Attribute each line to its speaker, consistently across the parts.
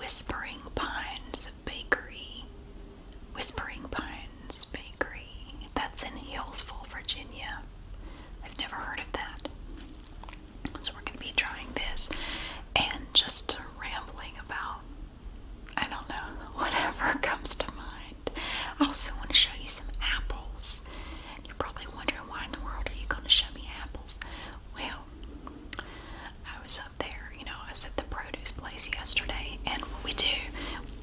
Speaker 1: Whispering Pines Bakery. Whispering Pines Bakery. That's in Hillsille, Virginia. I've never heard of that. So we're going to be trying this and just rambling about, I don't know, whatever comes to mind. I also want to show you some apples. You're probably wondering, why in the world are you going to show me apples? Well, I was up there, I was at the produce place yesterday, and what we do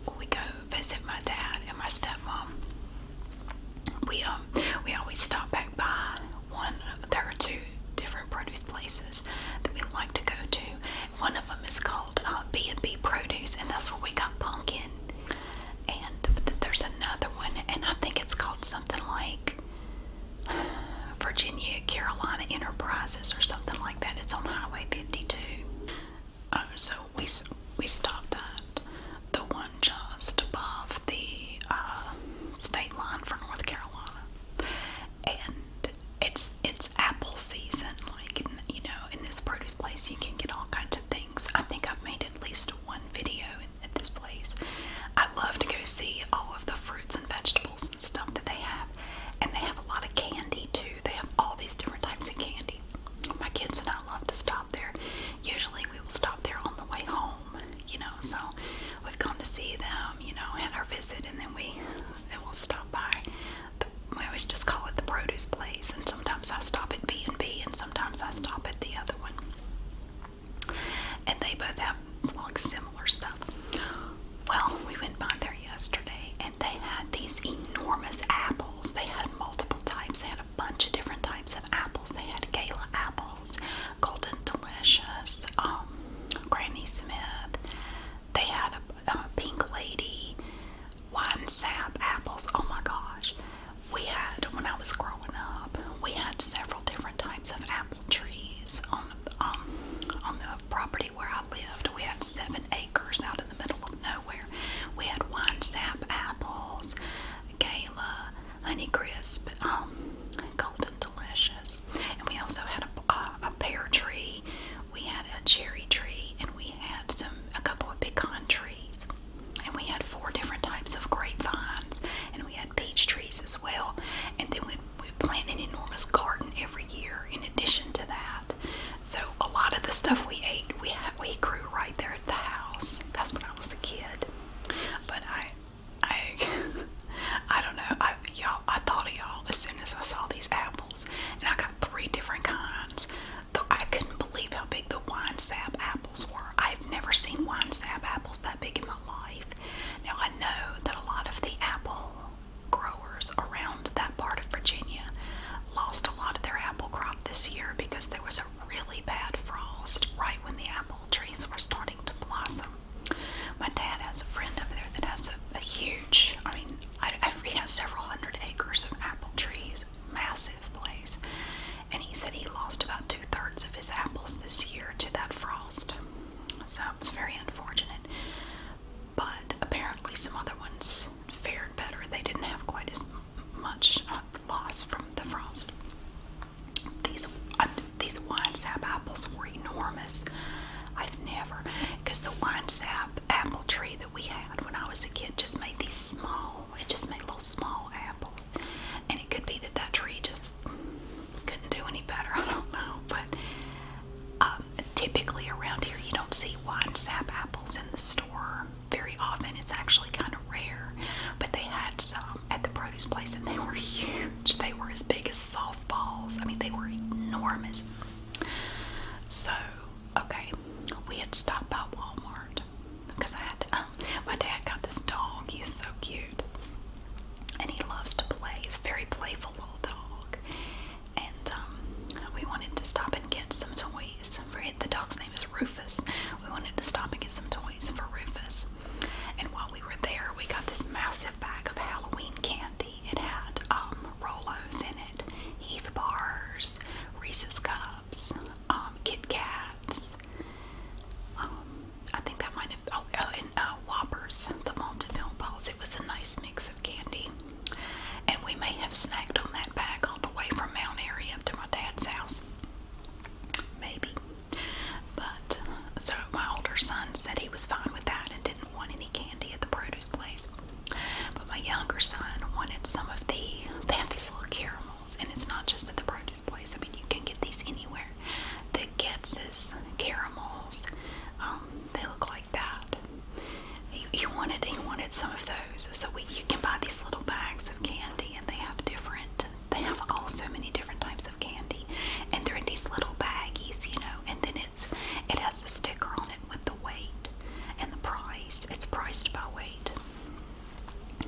Speaker 1: when we go visit my dad and my stepmom, we always stop back by there are two different produce places that we like to go to. One of them is called B&B Produce, and that's where we got pumpkin. And there's another one, and I think it's called something like Virginia Carolina Enterprises or something like that. It's on Highway 52. So we stopped at the one just above the state line for North Carolina, and it's apple season. Like, in this produce place, you can get all kinds of things. I think I've made at least one video at this place. I love to go see all of the fruits and vegetables and stuff that they have, and they have a lot of candy too. They have all these different types of candy. My kids and I love to stop there. Usually we will stop there on the way home, so we've gone to see them, had our visit, and then we'll stop by. We always just call it the produce place, and sometimes I stop at B&B, and sometimes I stop at the other one. And they both have similar stuff. Well, we went by there yesterday, and they had these enormous apples. They had multiple types. They had a bunch of different types of apples. They had Gala apples, Golden Delicious, Granny Smith. They had a Pink Lady, Wine Sap apples. Oh my gosh. When I was growing up, we had several different types of apple trees on the property where I lived. We had 7 acres out in the middle of nowhere. We had Wine Sap apples, Gala, Honeycrisp, Golden Delicious, and we also had a pear tree. We had a cherry tree, and we had a couple of pecan trees, and we had 4 different types of grapevines, and we had peach trees as well. And then we plant an enormous garden every year in addition to that. So a lot of the stuff we ate, we grew right there at the house. That's when I was a kid. But I don't know. I thought of y'all as soon as I saw these apples, and I got 3 different kinds. Though I couldn't believe how big the Wine Sap apples were. I've never seen Wine Sap apples that big in my life. Now I know that a lot of the apple growers around that part of Virginia lost a lot of their apple crop this year because there was a really bad frost right when the apple trees were starting to blossom. My dad has a friend over there that has a huge, he has several hundred acres of apple trees, massive place, and he said he lost about 2/3 of his apples this year to that frost. So it's very unfortunate. But apparently some other ones fared better. They didn't have quite as much loss from the frost. These Wine Sap apples were enormous. Because the Wine Sap apple tree that we had when I was a kid just made little small apples. And it could be that tree just couldn't do any better. I don't know. But typically around here you don't see Wine Sap apples in the store very often. It's actually kind of rare. But they had some at the produce place, and they were huge. They were as big as softballs. They were enormous. So, okay, we had stopped by Walmart because my dad got this dog. He's so cute, and he loves to play. He's a very playful little dog, and we wanted to stop and get some toys for it. The dog's name is Rufus. We wanted to stop and get some toys for Rufus, and while we were there, we got this massive bag of Halloween candy. It had Rolos in it, Heath bars, Reese's cups, Kit Kats. I think that might have, and Whoppers, the malted milk balls. It was a nice mix of candy, and we may have snacked on that bag all the way from Mount Airy up to my dad's house. Maybe. But so some of those. So you can buy these little bags of candy, and they have all so many different types of candy, and they're in these little baggies, and then it has a sticker on it with the weight and the price. It's priced by weight.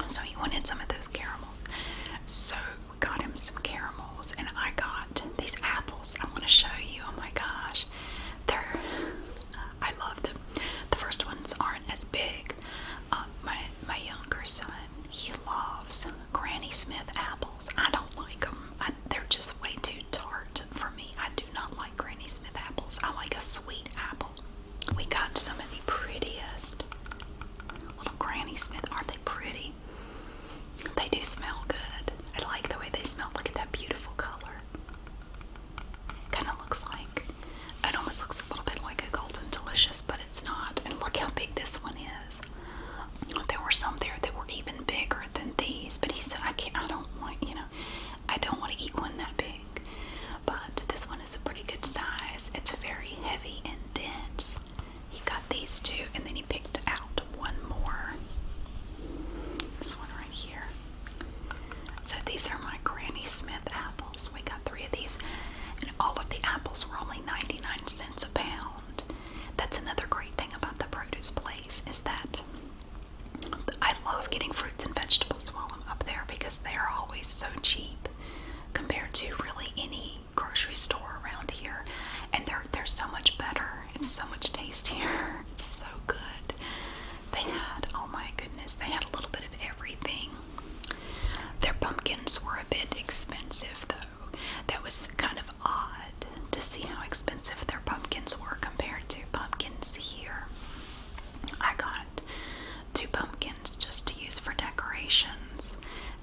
Speaker 1: So he wanted some of those caramels. So we got him some caramels, and I got these apples. I want to show you. Oh my gosh. I love them. The first ones aren't as big. My younger son, he loves Granny Smith apples. I don't like them. They're just way too tart for me. I do not like Granny Smith apples. I like a sweet apple. We got some of the prettiest little Granny Smith. Aren't they pretty? They do smell good. I like the way they smell. Look at that beautiful color. Kind of looks like, it almost looks a little bit like a Golden Delicious, but it's not. And look how big this one is. There were some there that were even bigger than these, but he said, I don't want to eat one that big. But this one is a pretty good size. It's very heavy and dense. He got these two, and then he picked out one more. This one right here. So these are my Granny Smith apples. We got 3 of these, and all of the apples were only 99 cents a pound. That's another great thing about the produce place, is that I love getting fruits and vegetables while I'm up there, because they are always so cheap compared to really any grocery store around here. And they're so much better. It's so much tastier. It's so good. They had, oh my goodness, they had a little bit of everything. Their pumpkins were a bit expensive, though. That was kind of odd to see how expensive their pumpkins were compared to pumpkins here. I got 2 pumpkins just to use for decorations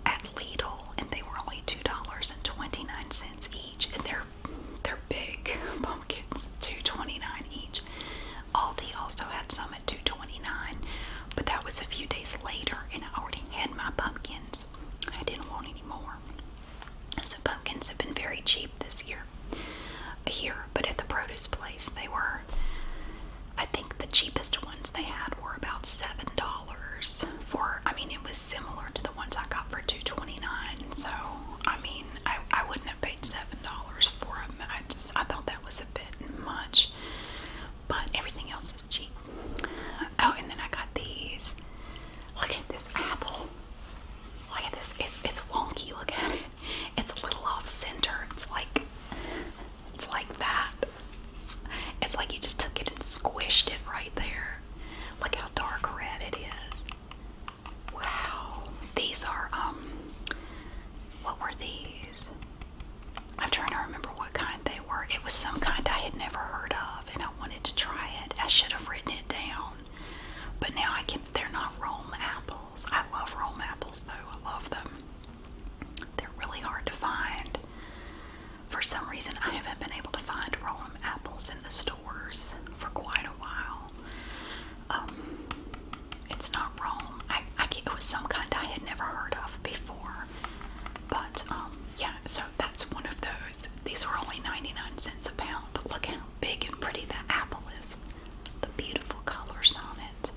Speaker 1: at Lidl, and they were only $2.29 each, and they're big pumpkins, $2.29 each. Aldi also had some at $2.29, but that was a few days later, and I already had my pumpkins. I didn't want any more. So pumpkins have been very cheap this year here, but at the produce place they were, I think the cheapest ones they had were about $7 for, it was similar to the ones I got for $2.29. So, I wouldn't have paid $7 for them. I thought that was a bit much, but everything else is cheap. Oh, and then I got these. Look at this apple. Look at this. It's wonky. Look at it. It's a little off center. It's like that. It's like you just took it and squished it right there. Look how dark red it is. Wow. These are, what were these? I'm trying to remember what kind they were. It was some kind I had never heard of, and I wanted to try it. I should have written it down. But now they're not Rome apples. I love Rome apples, though. I love them. They're really hard to find. For some reason, I haven't been able to find Rome apples in the stores for quite a while. It's not Rome. It was some kind I had never heard of before. But, yeah, so that's one of those. These were only 99 cents a pound, but look how big and pretty that apple is. The beautiful colors on it.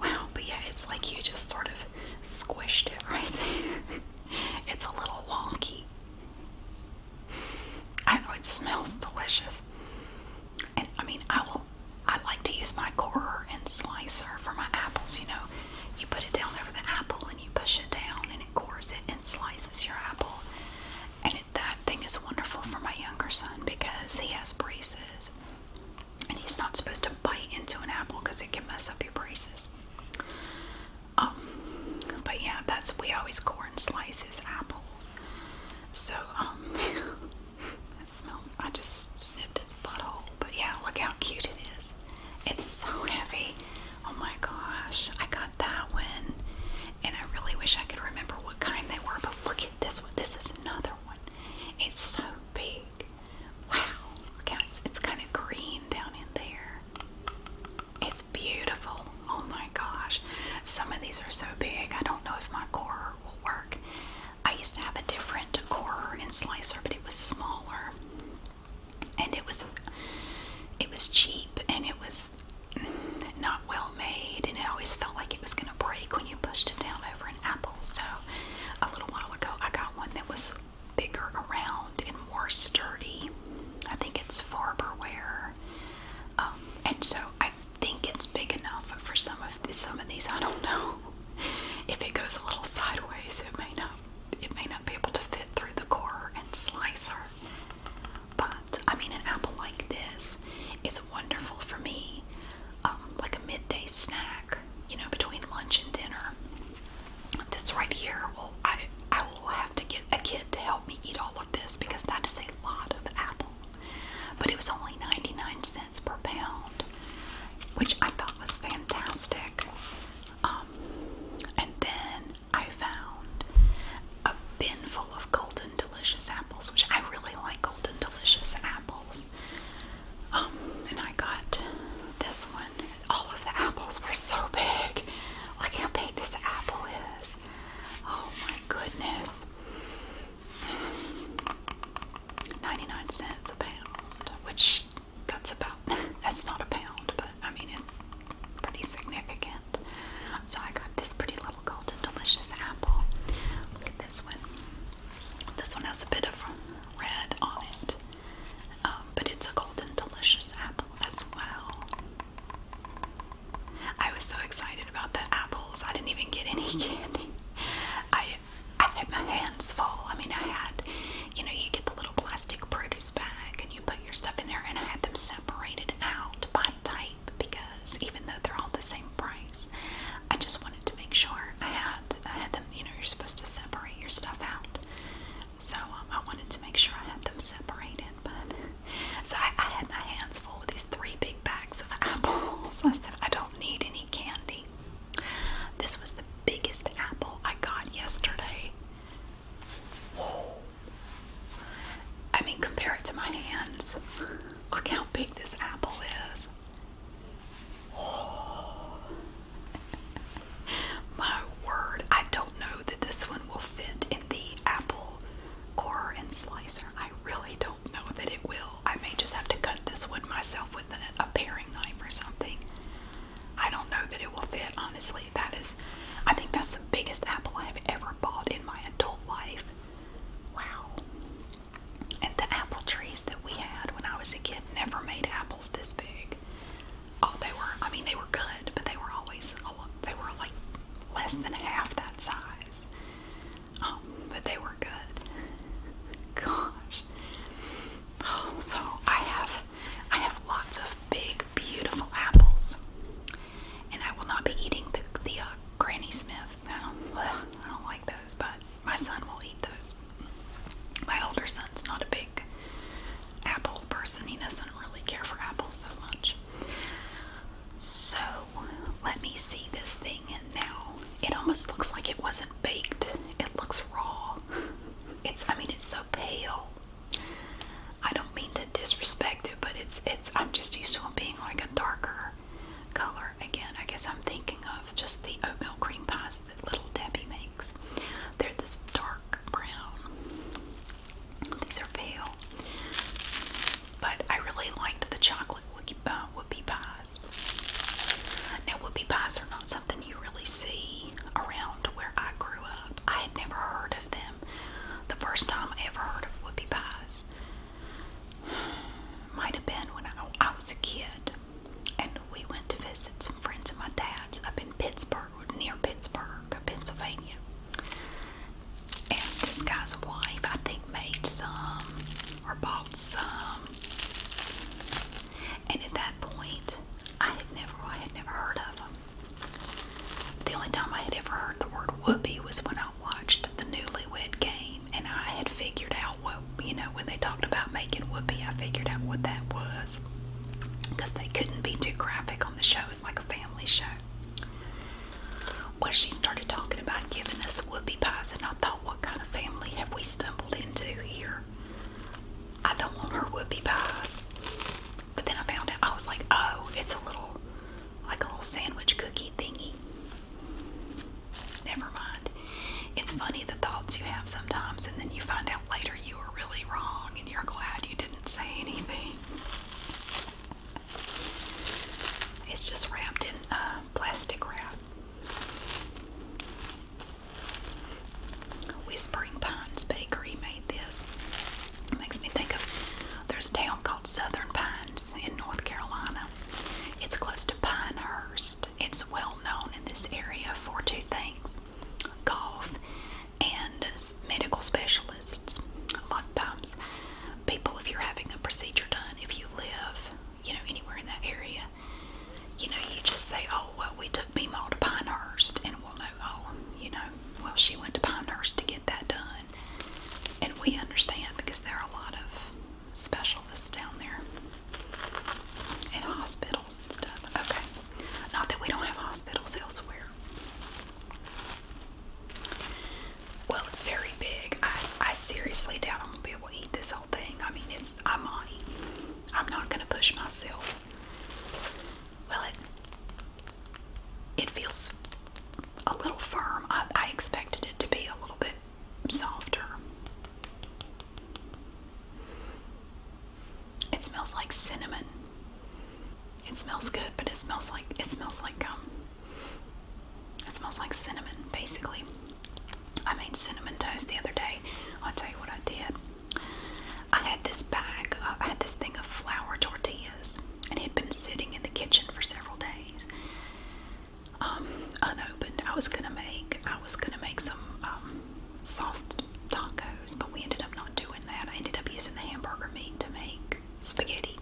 Speaker 1: Wow, but yeah, it's like you just sort of squished it right there. It's a little wonky. I know some of these, I don't know. If it goes a little sideways, it may not be able to fit through the core and slicer. But I mean, an apple like this is wonderful for me, like a midday snack, between lunch and dinner. This right here, I will have to get a kid to help me eat all of this because that is a lot of apple. But it was only 99 cents per pound, which I thought was fantastic. And then I found a bin full of Golden Delicious apples, which I really like Golden Delicious apples. And I got this one. All of the apples were so big. Look how big this apple is. Oh my goodness. 99 cents a pound, which that's not a pound, but I mean, it's pretty significant. So I got this pretty little Golden Delicious apple. Look at this one. This one has a bit of red on it, but it's a Golden Delicious apple as well. I was so excited about the apples. I didn't even get any candy. I had my hands full. I mean, I had, you get the little plastic produce bag and you put your stuff in there, and I had them separated out by type because even though they're all the same price, I just wanted to make sure I had them. You're supposed to separate your stuff out, so I wanted to make sure I had them separated. But so I had my hands full with these 3 big bags of apples. I said I don't need any candy. This was the biggest apple I got yesterday. Whoa. I mean, compare it to my hands. Look how big this apple is. Oh. My word, I don't know that this one will fit in the apple core and slicer. I really don't know that it will. I may just have to cut this one myself with a paring knife or something. I don't know that it will fit, honestly. I think that's the biggest apple I have ever bought in my adult life. Wow. And the apple trees that we had when I was a kid never made apples this big. Oh, they were good, but they were always, they were like less than half that size. But they were good. Gosh. Oh, so I have lots of big, beautiful apples. And I will not be eating the Granny Smith. I don't like those, but my son will eat those. My older son's not a big apple person. He doesn't really care for apples that much. So, let me see this thing. And now, it almost looks like it wasn't baked. It looks raw. It's so pale. I don't mean to disrespect it, but I'm just used to it being like a darker color. Again, I guess I'm thinking of just the oatmeal cream pies that Little Debbie makes. They're this dark brown. These are pale. But I really liked the chocolate whoopie pies. Now, whoopie pies are not something you really see around where I grew up. I had never heard of them. The first time I ever heard of whoopie pies might have been when I was a kid, and we went to visit some friends of my dad's up in Pittsburgh, near Pittsburgh, Pennsylvania. And this guy's wife, I think, made some or bought some. And at that point, I had never heard of them. The only time I had ever heard the word whoopie was when I watched the Newlywed Game, and I had figured out when they talked about making whoopie, I figured out what that was, because they couldn't be too graphic on the show. It was like a family show. Well, she started talking about giving us whoopie pies, and I thought, what kind of family have we stumbled into here? I don't want her whoopie pies. But then I found out, I was like, oh, it's a little sandwich cookie thingy. Never mind. It's funny the thoughts you have sometimes, and then you find out later you were really wrong, and you're glad you didn't say anything. It's just wrapped in plastic wrap. Whispering Pines Bakery made this. It makes me think of, there's a town called Southern Pines in North Carolina. It's close to Pinehurst. It's well known just say, oh, well, we took Mimo to Pinehurst, and we'll know, oh, well, she went to Pinehurst to get that done. And we understand because there are a lot of specialists down there and hospitals and stuff. Okay. Not that we don't have hospitals elsewhere. Well, it's very big. I seriously doubt I'm going to be able to eat this whole thing. I mean, I'm not going to push myself. Well, it feels a little firm. I expected it to be a little bit softer. It smells like cinnamon. It smells good, but it smells like cinnamon, basically. I made cinnamon toast the other day. I'll tell you what I did. I had this thing of flour tortillas, and it had been sitting in the kitchen for several days, unopened. I was gonna make some soft tacos, but we ended up not doing that. I ended up using the hamburger meat to make spaghetti.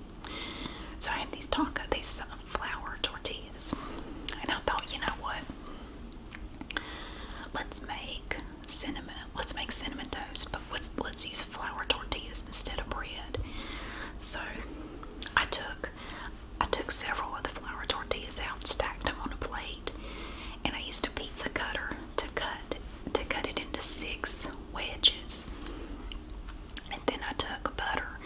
Speaker 1: So I had these flour tortillas, and I thought, you know what? Let's make cinnamon toast, but let's use flour tortillas instead of bread. So I took several of the flour tortillas out, stacked them on a plate, and I used a pizza cutter to cut it into 6 wedges. And then I took butter,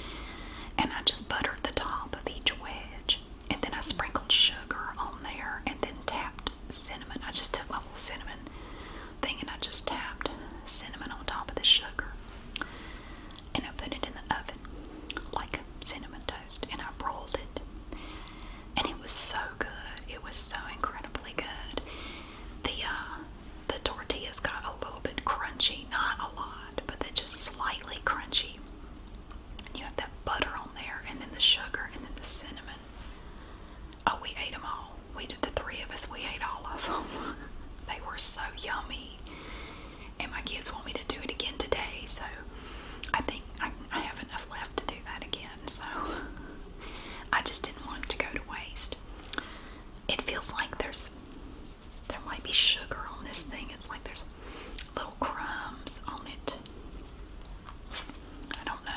Speaker 1: and I just buttered the top of each wedge, and then I sprinkled sugar on there, and then tapped cinnamon. I just took my little cinnamon thing and I just tapped cinnamon on top of the sugar, and I put it in the oven like cinnamon toast, and I rolled it, and it was so good. It was so incredibly good. The tortillas got a little bit crunchy, not a lot, but they're just slightly crunchy. You have that butter on there, and then the sugar, and then the cinnamon. Oh, we ate them all. The 3 of us, we ate all of them. They were so yummy. And my kids want me to do it again today, so I think I have enough left to do that again. So I just didn't want it to go to waste. It feels like there might be sugar on this thing. It's like there's little crumbs on it. I don't know.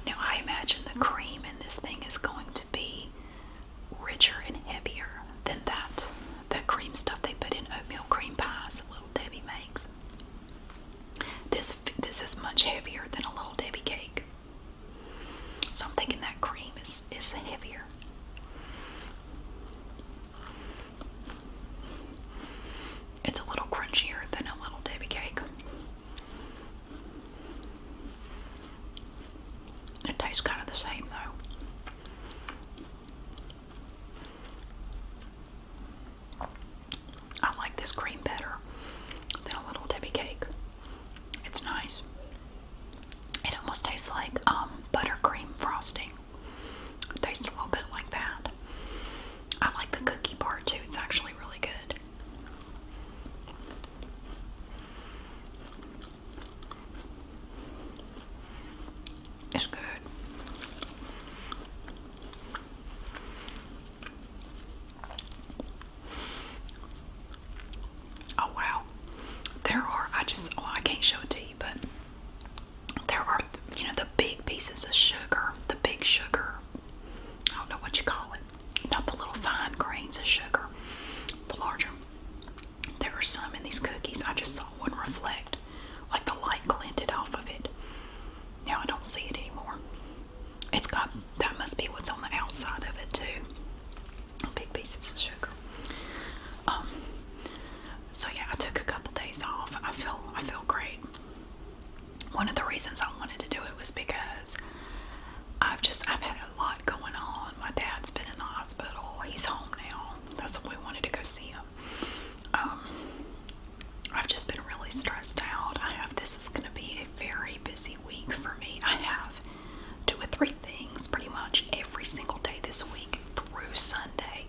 Speaker 1: Now I imagine the cream in this thing is going to be richer and heavier than the cream stuff they put in oatmeal cream pies that Little Debbie makes. This is much heavier than a Little Debbie cake. So I'm thinking that cream is heavier. It's a little crunchier than a Little Debbie cake. It tastes kind of the same though. I like this cream better than a Little Debbie cake. It's nice. It almost tastes like buttercream frosting. It tastes a little bit like that. I like the cookie part too. It's actually really good. It's good. Oh wow. I can't show it to you, but there are, the big pieces of sugar, the big sugar. I don't know what you call it. Not the little fine grains of sugar. The larger. There are some in these cookies. I just saw one reflect, like the light glinted off of it. Now I don't see it anymore. That must be what's on the outside of it too. Big pieces of sugar. So yeah, I took a couple days off. I feel great. One of the reasons I wanted to do it was because I've had a lot going on. My dad's been in the hospital. He's home now. That's why we wanted to go see him. I've just been really stressed out. This is going to be a very busy week for me. I have 2 or 3 things pretty much every single day this week through Sunday.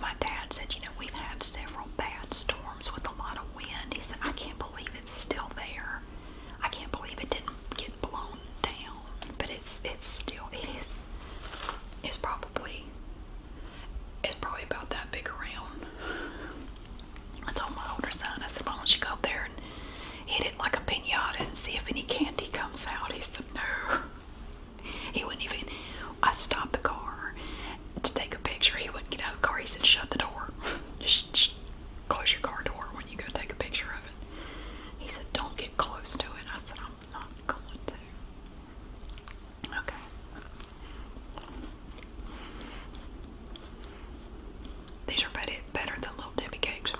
Speaker 1: my dad said, we've had several bad storms with a lot of wind. He said, I can't believe it's still there. I can't believe it didn't get blown down. But it's still, it's probably about that big around. I told my older son, I said, why don't you go up there and hit it like a piñata and see if any candy comes out? He said, no. He wouldn't even, I stopped the car to take a picture. He wouldn't get out of the car. He said, shut the door. Just close your car door when you go take a picture of it. He said, don't get close to it. I said, I'm not going to. Okay. These are better than Little Debbie cakes.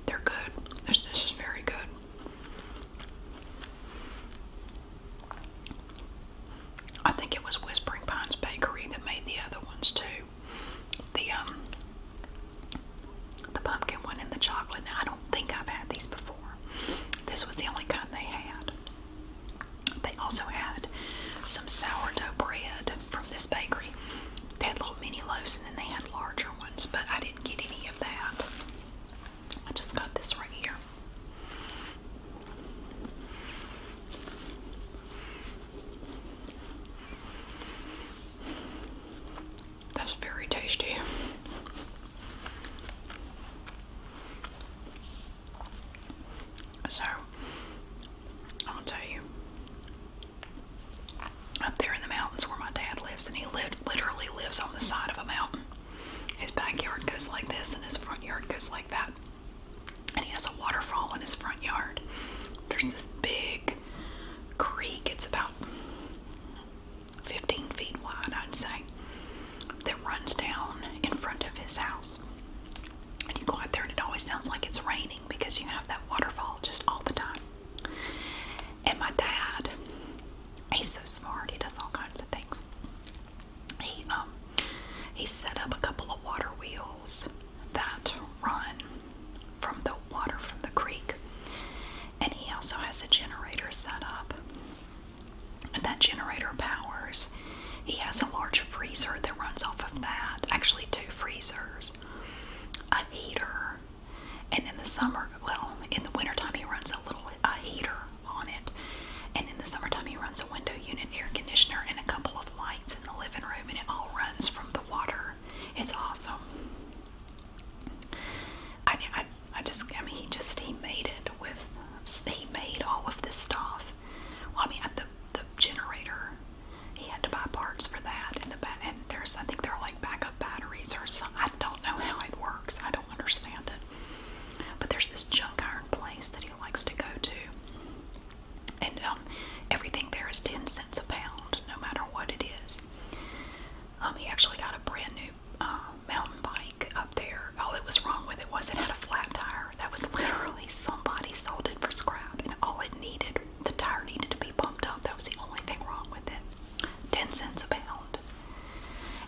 Speaker 1: They're good. This is very good. I think it was Whispering Pines Bakery that made the other ones too. The pumpkin one and the chocolate. Now, I don't think I've had these before. This was the only kind they had. They also had some sourdough bread from this bakery. They had little mini loaves and then they had larger ones, but I didn't get any of that. I just got this right here. That's very tasty. So, I'm gonna tell you, up there in the mountains where my dad lives, and he literally lives on the side of a mountain. His backyard goes like this, and his front yard goes like that. And he has a waterfall in his front yard. There's this big creek. It's about 15 feet wide, I'd say, that runs down in front of his house. And you go out there and it always sounds like it's raining because you have that waterfall just all the time. And my dad, he's so smart, he does all kinds of things. He set up a couple of water wheels that run from the water from the creek. And he also has a generator set up. And that generator powers. He has a large freezer that runs off of that. Actually, 2 freezers. A heater. And in the summer, well, in the wintertime, he runs a heater on it. And in the summertime, he runs a window unit, air conditioner, and a couple of lights in the living room. And it all runs from the water. It's awesome. He made all of this stuff. Well, the generator, he had to buy parts for that, and I think they're like backup batteries or something. I don't know how it works. I don't understand it. But there's this junk iron place that he likes to go to, and everything there is 10 cents a pound, no matter what it is. He actually got a brand new mountain bike up there. All that was wrong with it was it had a flat tire. That was literally somebody sold it for scrap, and all it needed, the tire needed to be pumped up. That was the only thing wrong with it. 10 cents a pound.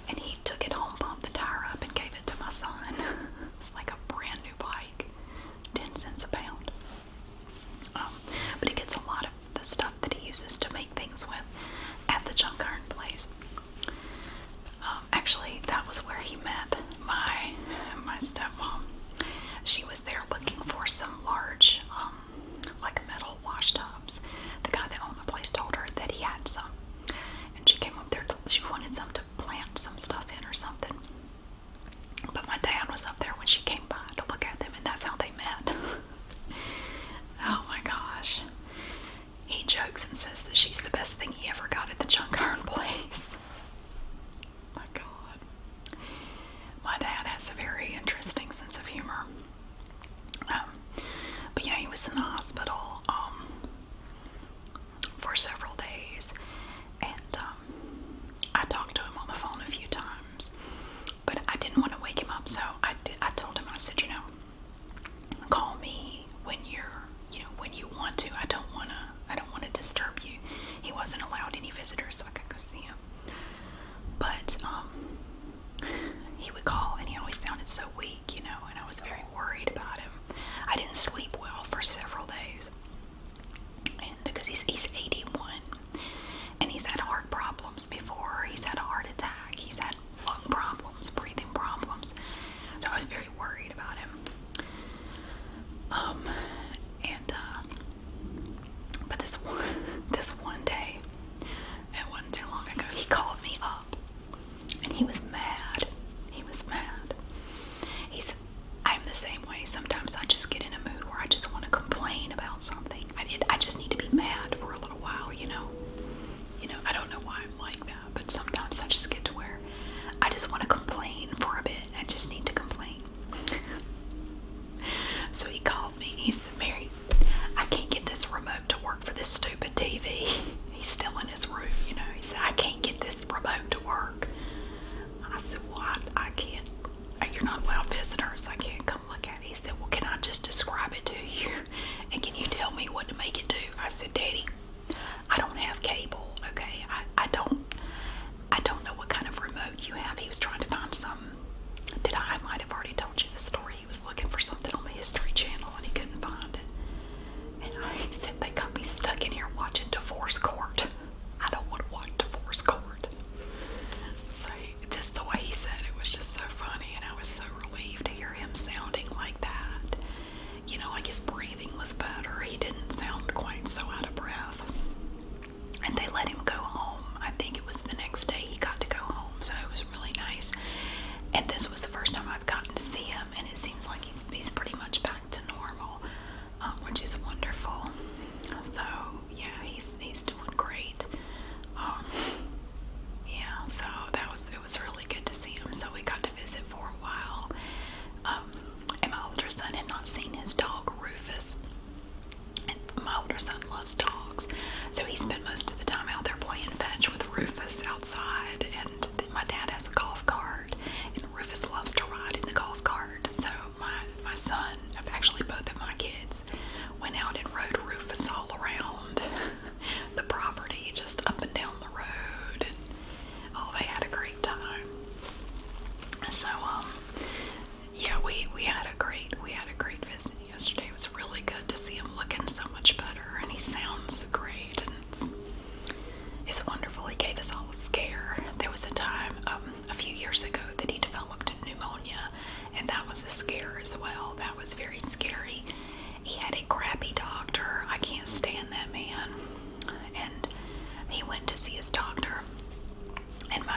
Speaker 1: And he took it home, pumped the tire up, and gave it to my son. It's like a brand new bike. 10 cents a pound. But he gets a lot of the stuff that he uses to make things with at the junk iron place. Actually, that was where he met my stepmom. She was there looking for some large, like metal wash tubs. The guy that owned the place told her that he had some, and she came up there.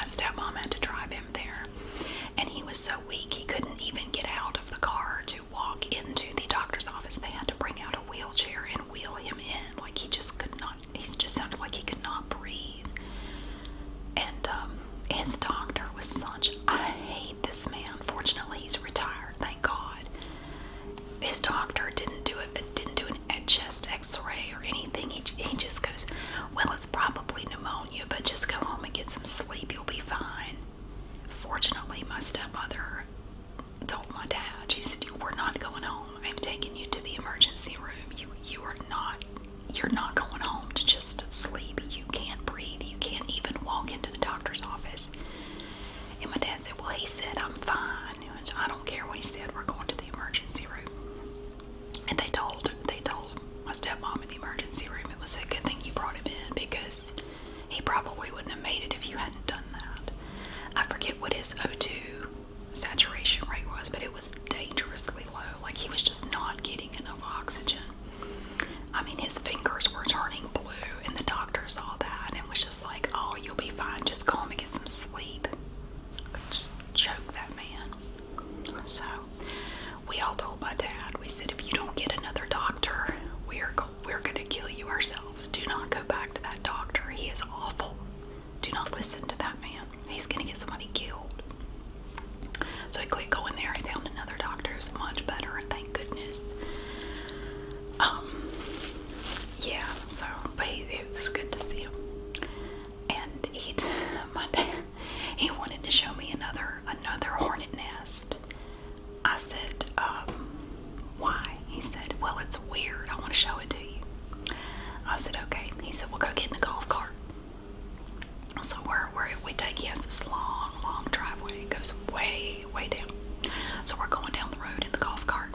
Speaker 1: stepmom had to drive him there. And he was so weak he couldn't even get out of the car to walk into the doctor's office. They had to bring out a wheelchair and wheel him in. Like he just could not, he just sounded like he could not breathe. And his doctor was such, I hate this man. Fortunately, he's retired, thank God. His doctor didn't do a chest x-ray or anything. He just goes, well, it's probably pneumonia, but just go home and get some sleep. You'll be fine. Fortunately, my stepmother told my dad, she said, we're not going home. I'm taking you to the emergency room. You're not going home to just sleep. You can't breathe. You can't even walk into the doctor's office. And my dad said, well, he said, I'm fine. I don't care what he said. We're going to the emergency room. And they told my stepmom in the emergency room it was a good thing you brought him in because he probably wouldn't have made it if you hadn't done that. I forget what his O2 saturation rate was, but it was dangerously low. Like he was just not getting enough oxygen. I mean, his fingers were turning blue, and the doctor saw that and was just like, oh, you'll be fine. Just go home and get some sleep. Just choke that man. So we all told my dad, we said, if you don't get another doctor, we're going to kill you ourselves. Do not go back to that doctor. He is awful. Do not listen to that man. He's going to get somebody killed. So he quit going there. He found another doctor who's much better, and thank goodness. Yeah, so, but it was good to see him. And my dad, he wanted to show me another hornet nest. I said, why? He said, well, it's weird. I want to show it to you. I said, okay. He said, well, go get in the golf cart. So he has this long driveway. It goes way, way down. So we're going down the road in the golf cart.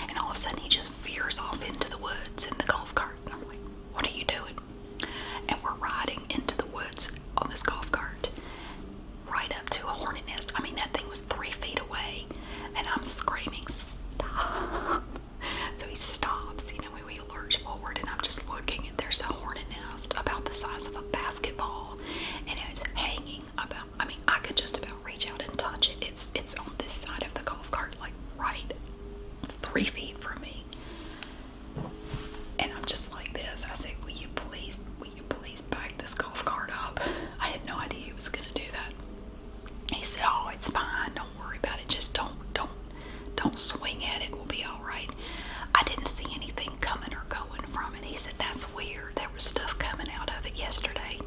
Speaker 1: And all of a sudden, he just veers off into the woods in the golf cart. And I'm like, what are you doing? And we're riding into the woods on this golf cart, right up to a hornet nest. I mean, that thing was 3 feet away. And I'm screaming, stop. So he stops, we lurch forward, and I'm just looking, and there's a hornet nest about the size of a basketball, and it's hanging about, I could just about reach out and touch it. It's on this side of the golf cart, like right 3 feet from me. And I'm just like this. I said, will you please back this golf cart up? I had no idea he was going to do that. He said, oh, it's fine. Don't worry about it. Just don't swing at it. We'll be all right. I didn't see anything coming or going from it. He said, that's weird. There was stuff coming out of it yesterday.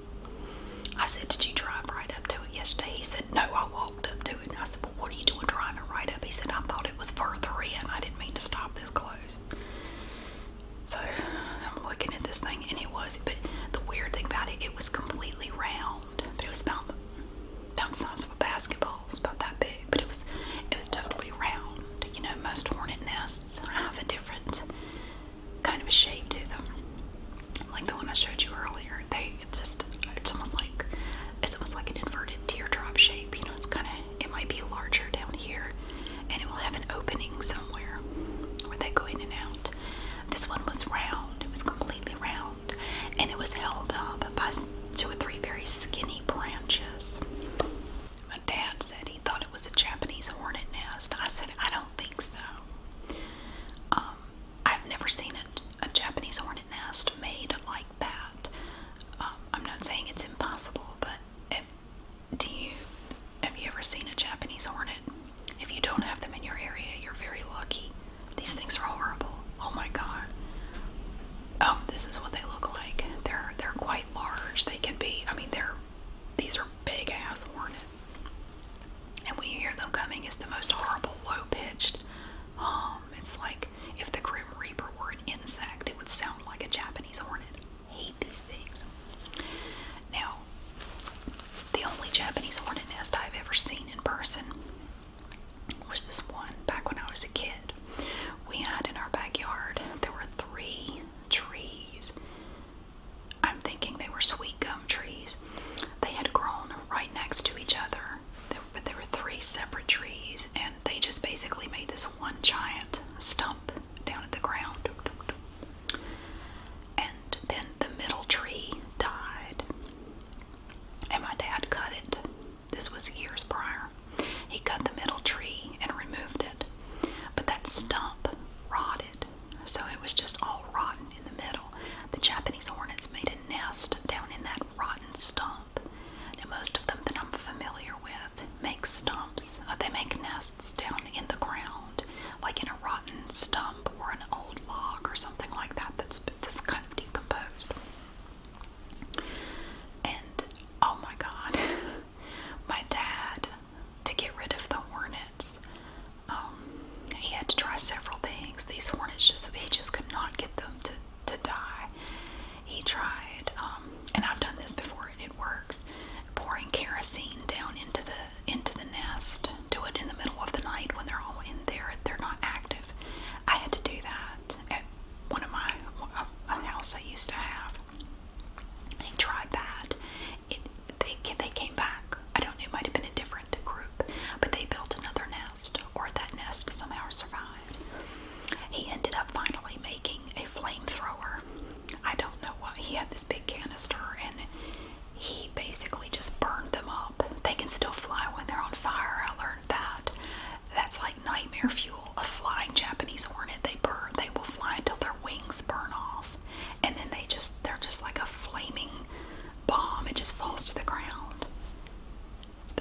Speaker 1: I said, did you drive right up to it yesterday? He said, no, I walked up to it. And I said, well, what are you doing driving right up? He said, I thought it was further in. I didn't mean to stop this close. So I'm looking at this thing, and it was, but the weird thing about it, it was completely round, but it was about the size of a basketball. It was about that big, but it was totally round. Most hornet nests have a different kind of a shape to them. Like the one I showed you earlier, it's almost like an inverted teardrop shape. It might be larger down here, and it will have an opening somewhere where they go in and out. This one was round. It was completely round, and it was held up by 2 or 3 very skinny branches. My dad said he thought it was a Japanese hornet nest. I said, I don't think so. I've never seen a Japanese hornet nest made like that. I'm not saying it's impossible, but have you ever seen a Japanese hornet? If you don't have them in your area, you're very lucky. These things are horrible. Oh my God. Oh, this is what they look like. They're quite large. They can be, these are big ass hornets. And when you hear them coming, it's the most horrible, low-pitched hum. It's like if the Grim Reaper were an insect, it would sound like a Japanese hornet. I hate these things. Now, the only Japanese hornet nest I've ever seen in person was this one back when I was a kid. We had in our backyard, there were 3 trees. I'm thinking they were sweet gum trees. They had grown right next to each other, but there were 3 separate trees, and they just basically made this one giant stump down at the ground. And then the middle tree died, and my dad cut it This was years prior. He cut the middle tree and removed it, but that stump rotted, so it was just all rotten in the middle. The Japanese hornets made a nest down in that rotten stump. Now, most of them that I'm familiar with make stumps. They make nests down in the ground, like in a rotten stump or an old log or something like that that's kind of decomposed. And oh my God, my dad, to get rid of the hornets, he had to try several things. These hornets he just could not get them to die. He tried, and I've done this before and it works, pouring kerosene down into the nest. Do it in the middle of the night when they're all in there. They're not active. I had to do that at a house I used to have. He tried that. They came back. I don't know, it might have been a different group, but they built another nest, or that nest somehow survived. He ended up finally making a flamethrower. I don't know what. He had this big canister, and he basically just burned them up. They can still fly when they're on fire. I learned that. That's like nightmare fuel. A flying Japanese hornet, they will fly until their wings burn off, and then they're just like a flaming bomb. It just falls to the ground.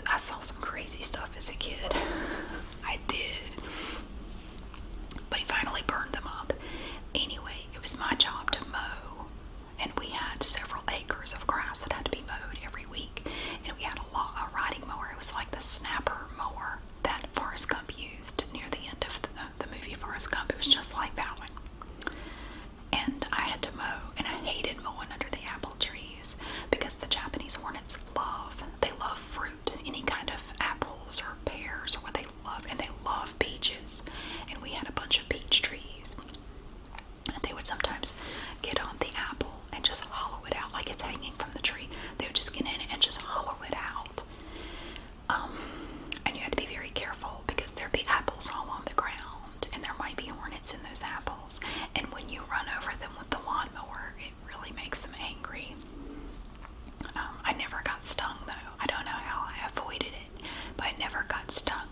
Speaker 1: I saw some crazy stuff as a kid. I did. But he finally burned them up. Anyway, it was my job to mow, and we had several acres of grass that had to be mowed every week, and we had a riding mower. It was like the snapper mower that Forrest Gump used near the end of the movie Forrest Gump. It was just like that one. And I had to mow, and I hated mowing under the apple trees because the Japanese hornets love fruit, any kind of apples or pears or what they love, and they love peaches. And we had a bunch of peach trees. And they would sometimes get on the apple and just hollow it out like it's hanging from the tree. They would just get in it and just hollow it out. And you had to be very careful because there'd be apples all on the ground, and there might be hornets in those apples. And when you run over them with the lawnmower, it really makes them angry. I never got stung though. I don't know how I avoided it, but I never got stung.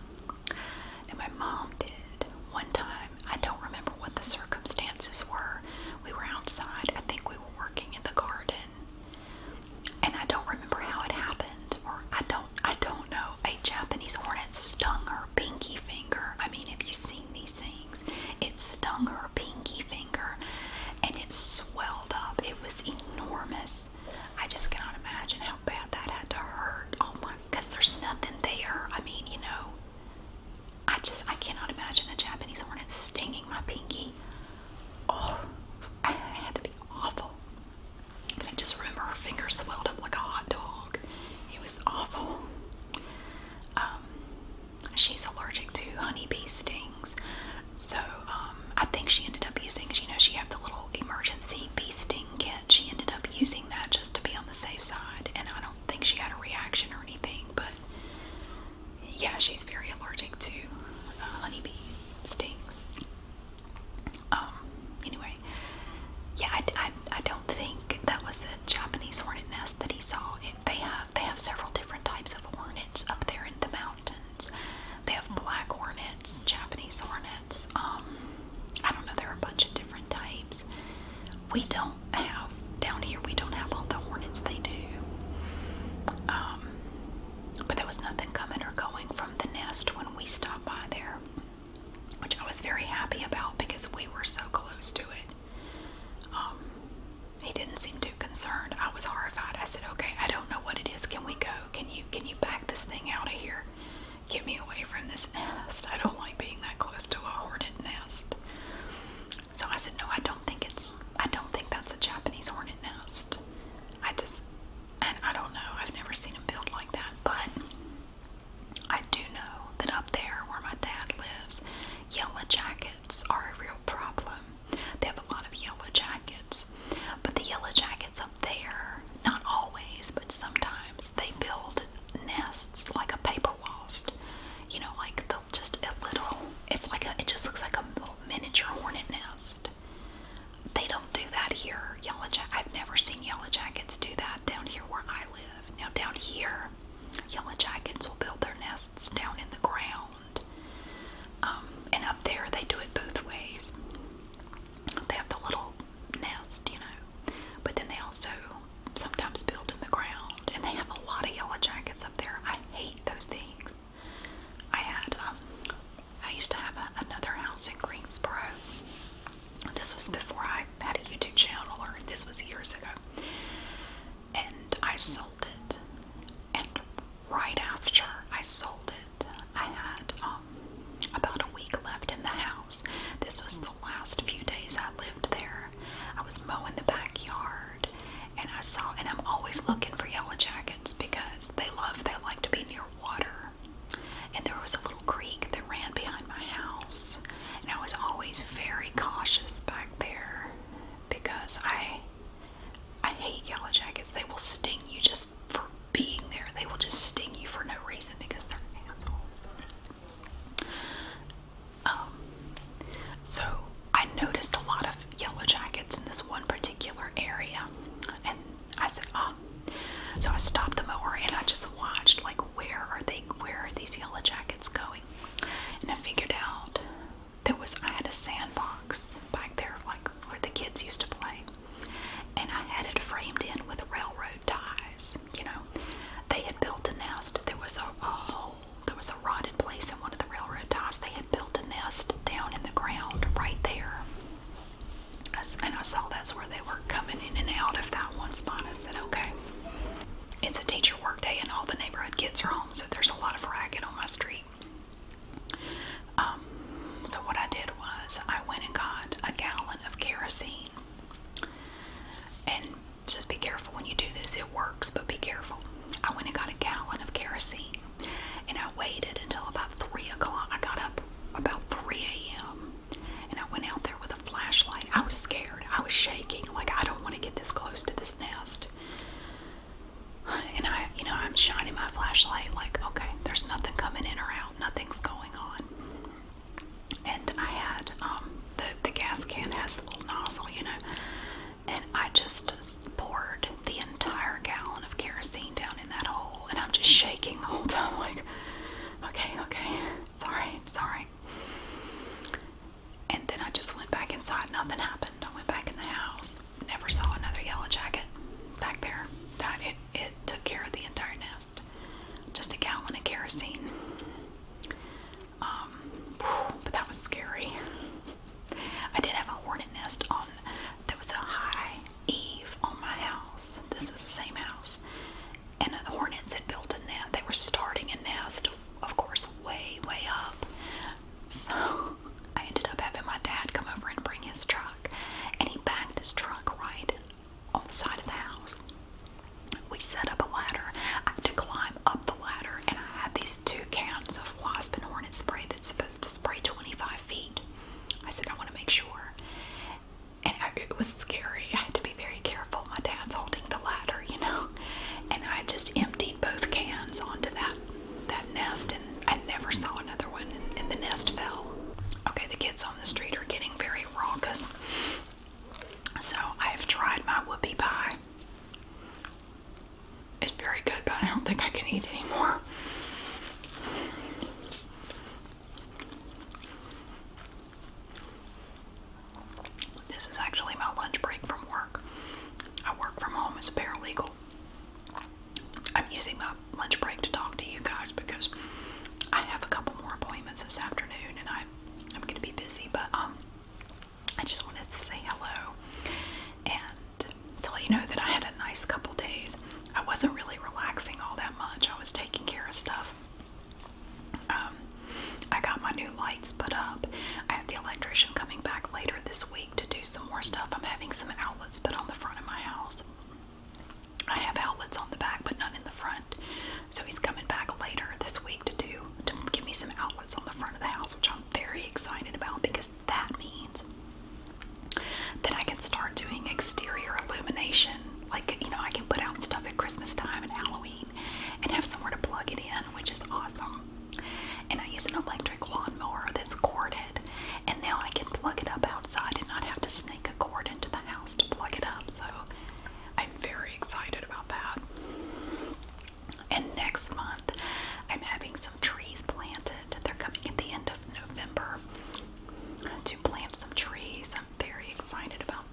Speaker 1: And my mom did one time. I don't remember what the circumstances were. We were outside. I think we were working in the garden. And I don't remember how it happened, or I don't know. A Japanese hornet stung her pinky finger. I mean, have you seen these things? It stung her pinky finger, and it swelled up. It was enormous. I just cannot imagine how bad that had to hurt. Oh my, because there's nothing there. I mean, I cannot imagine a Japanese hornet stinging my pinky. Oh, it had to be awful. But I just remember her finger swelled up like a hot dog. It was awful. She's allergic to honeybee stings. So, I think she ended up using, she had the little emergency bee sting kit. She ended up using that just to be on the safe side. And I don't think she had a reaction or anything, but yeah, she's very allergic to honeybee stings. Anyway, yeah, I don't think that was a Japanese hornet nest that he saw. They have several different types of hornets up there in the mountains. They have black hornets, Japanese hornets. I don't know. There are a bunch of different types. We don't have down here. We don't have all the hornets they do. But there was nothing coming or going from the nest when we stopped by there, which I was very happy about because we were so close to it. He didn't seem too concerned. I was horrified. I said, "Okay, I don't know what it is. Can we go? Can you back this thing out of here? Get me away from this nest. I don't like being that close to a hornet nest." So I said, "No, I don't think that's a Japanese hornet nest. And I don't know. I've never seen them build like that, but I do know that up there where my dad lives, yellow jackets are a real problem. They have a lot of yellow jackets, but the yellow jackets up there, not always, but sometimes they build nests like a paper wasp. Like just a little. It just looks like kids are home, so there's a lot of racket on my street. So what I did was I went and got a gallon of kerosene. And just be careful when you do this. It works, but be careful. I went and got a gallon of kerosene, and I waited until about 3 o'clock. I got up about 3 a.m. and I went out there with a flashlight. I was scared. I was shaking. Like, I don't want to get this close to this nest. And I'm shining my flashlight like, okay, there's nothing coming in or out. Nothing's going on. And I had, the gas can has the little nozzle, and I just poured the entire gallon of kerosene down in that hole, and I'm just shaking the whole time, like, okay, sorry. And then I just went back inside. Nothing happened. I went back in the house. Never saw another yellow jacket back there. It took care of the entire nest. Just a gallon of kerosene. But that was scary. I did have a hornet nest on. There was a high eave on my house. This is the same house. And the hornets had built a nest. They were starting a nest, of course, way up. So I ended up having my dad come over and bring his truck. And he backed his truck right on the side of the house. We set up a ladder. I had to climb up the ladder, and I had these 2 cans of wasp and hornet spray that's supposed to spray 25 feet. I said, I want to make sure. And it was scary. I had to be very careful. My dad's holding the ladder, And I just emptied both cans onto that nest, and I never saw another one, and the nest fell. Okay, the kids on the street are getting very raucous. So I've tried my whoopie pie. It's very good, but I don't think I can eat anymore. This is actually my lunch break from work. I work from home as a paralegal. I'm using my lunch break to talk to you guys because I have a couple more appointments this afternoon, and I'm going to be busy, but I just wanted to say hello and tell you that I had a nice couple days. I wasn't really relaxing all that much. I was taking care of stuff. I got my new lights put up. I have the electrician coming back later this week to do some more stuff. I'm having some outlets put on the front of my house. I have outlets on the back, but none in the front. So he's coming back later this week to give me some outlets on the front of the house, which I'm very excited about because that means that I can start doing exterior illumination. Like, I can put out stuff at Christmas time and Halloween and have somewhere to plug it in, which is awesome. And I use an electric lawnmower that's corded, and now I can plug it up outside and not have to snake a cord into the house to plug it up. So I'm very excited about that. And next month, I'm having some trees planted. They're coming at the end of November to plant some trees. I'm very excited about